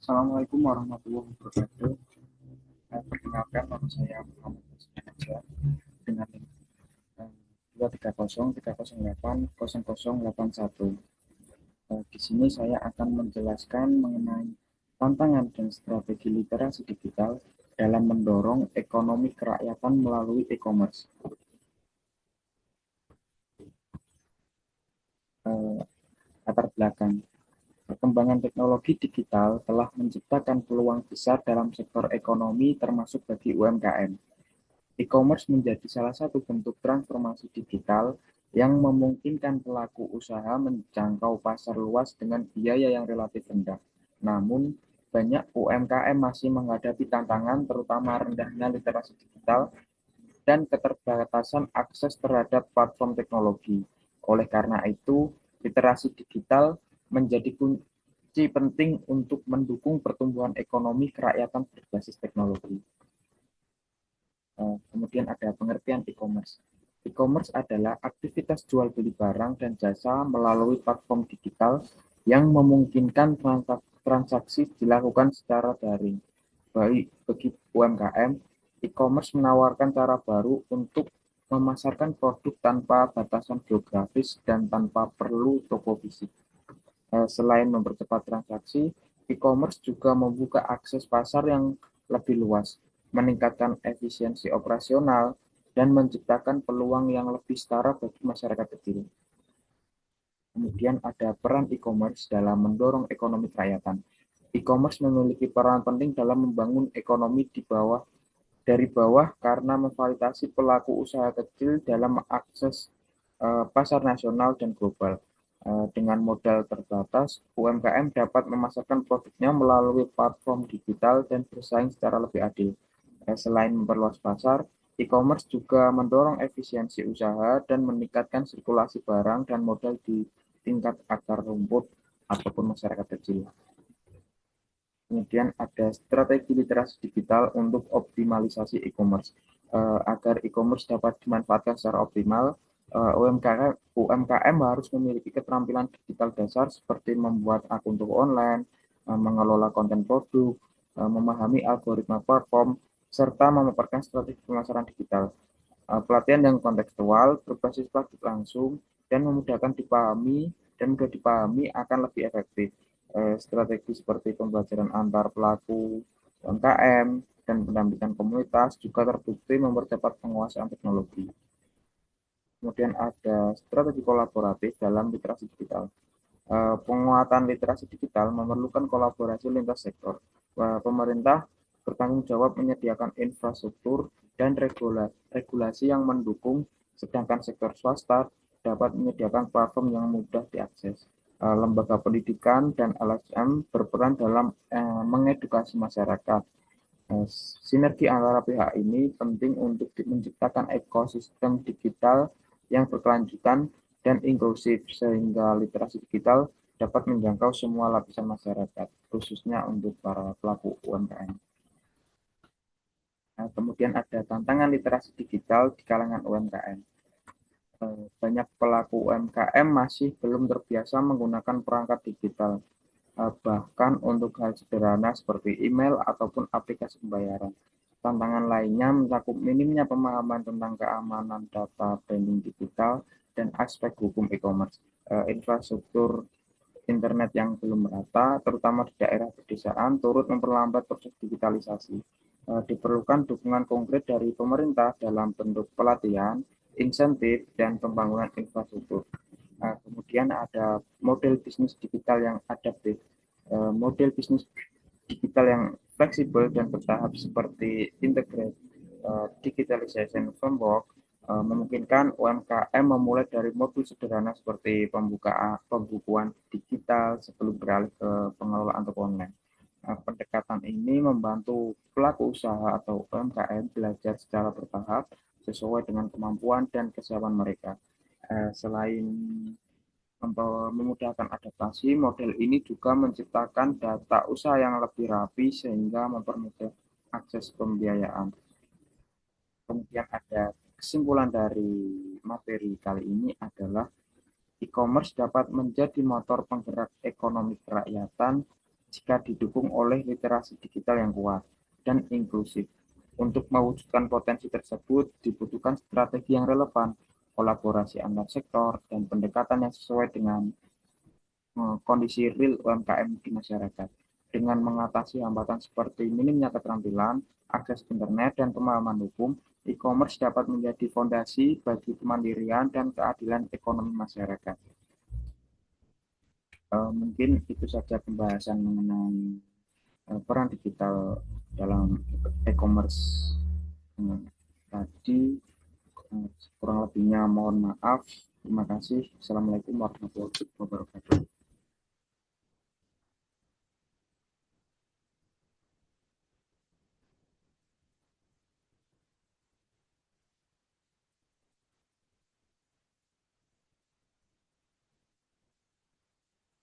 Assalamualaikum warahmatullahi wabarakatuh. Perkenalkan, nama saya Muhammad Hasan dengan NIM 23030080081. Di sini saya akan menjelaskan mengenai tantangan dan strategi literasi digital dalam mendorong ekonomi kerakyatan melalui e-commerce. Eh, Latar belakang. Perkembangan teknologi digital telah menciptakan peluang besar dalam sektor ekonomi termasuk bagi UMKM. E-commerce menjadi salah satu bentuk transformasi digital yang memungkinkan pelaku usaha menjangkau pasar luas dengan biaya yang relatif rendah. Namun, banyak UMKM masih menghadapi tantangan terutama rendahnya literasi digital dan keterbatasan akses terhadap platform teknologi. Oleh karena itu, literasi digital menjadi kunci penting untuk mendukung pertumbuhan ekonomi kerakyatan berbasis teknologi. Kemudian ada pengertian e-commerce. E-commerce adalah aktivitas jual beli barang dan jasa melalui platform digital yang memungkinkan transaksi dilakukan secara daring. Bagi UMKM, e-commerce menawarkan cara baru untuk memasarkan produk tanpa batasan geografis dan tanpa perlu toko fisik. Selain mempercepat transaksi, e-commerce juga membuka akses pasar yang lebih luas, meningkatkan efisiensi operasional, dan menciptakan peluang yang lebih setara bagi masyarakat kecil. Kemudian ada peran e-commerce dalam mendorong ekonomi kerakyatan. E-commerce memiliki peran penting dalam membangun ekonomi dari bawah karena memfasilitasi pelaku usaha kecil dalam mengakses pasar nasional dan global. Dengan modal terbatas, UMKM dapat memasarkan produknya melalui platform digital dan bersaing secara lebih adil. Selain memperluas pasar, e-commerce juga mendorong efisiensi usaha dan meningkatkan sirkulasi barang dan modal di tingkat akar rumput ataupun masyarakat kecil. Kemudian ada strategi literasi digital untuk optimalisasi e-commerce. Agar e-commerce dapat dimanfaatkan secara optimal, UMKM harus memiliki keterampilan digital dasar seperti membuat akun toko online, mengelola konten produk, memahami algoritma platform, serta memaparkan strategi pemasaran digital. Pelatihan yang kontekstual, berbasis praktik langsung, dan mudah dipahami akan lebih efektif. Strategi seperti pembelajaran antar pelaku UMKM dan pendampingan komunitas juga terbukti mempercepat penguasaan teknologi. Kemudian ada strategi kolaboratif dalam literasi digital. Penguatan literasi digital memerlukan kolaborasi lintas sektor. Pemerintah bertanggung jawab menyediakan infrastruktur dan regulasi yang mendukung, sedangkan sektor swasta dapat menyediakan platform yang mudah diakses. Lembaga pendidikan dan LSM berperan dalam mengedukasi masyarakat. Sinergi antara pihak ini penting untuk menciptakan ekosistem digital yang berkelanjutan dan inklusif sehingga literasi digital dapat menjangkau semua lapisan masyarakat, khususnya untuk para pelaku UMKM. Kemudian ada tantangan literasi digital di kalangan UMKM. Banyak pelaku UMKM masih belum terbiasa menggunakan perangkat digital, bahkan untuk hal sederhana seperti email ataupun aplikasi pembayaran. Tantangan lainnya mencakup minimnya pemahaman tentang keamanan data branding digital dan aspek hukum e-commerce. Infrastruktur internet yang belum merata, terutama di daerah pedesaan, turut memperlambat proses digitalisasi. Diperlukan dukungan konkret dari pemerintah dalam bentuk pelatihan, insentif, dan pembangunan infrastruktur. Kemudian ada model bisnis digital yang adaptif. Model bisnis digital yang fleksibel dan bertahap seperti integrated digitalization framework memungkinkan UMKM memulai dari modul sederhana seperti pembukuan digital sebelum beralih ke pengelolaan toko online. Pendekatan ini membantu pelaku usaha atau UMKM belajar secara bertahap sesuai dengan kemampuan dan kesiapan mereka. Selain memudahkan adaptasi, model ini juga menciptakan data usaha yang lebih rapi sehingga mempermudah akses pembiayaan. Kemudian ada kesimpulan dari materi kali ini adalah e-commerce dapat menjadi motor penggerak ekonomi kerakyatan jika didukung oleh literasi digital yang kuat dan inklusif. Untuk mewujudkan potensi tersebut dibutuhkan strategi yang relevan, kolaborasi antar sektor, dan pendekatan yang sesuai dengan kondisi real UMKM di masyarakat. Dengan mengatasi hambatan seperti minimnya keterampilan, akses internet, dan pemahaman hukum, e-commerce dapat menjadi fondasi bagi kemandirian dan keadilan ekonomi masyarakat. Mungkin itu saja pembahasan mengenai peran digital dalam e-commerce tadi. Kurang lebihnya mohon maaf. Terima kasih. Assalamualaikum warahmatullahi wabarakatuh.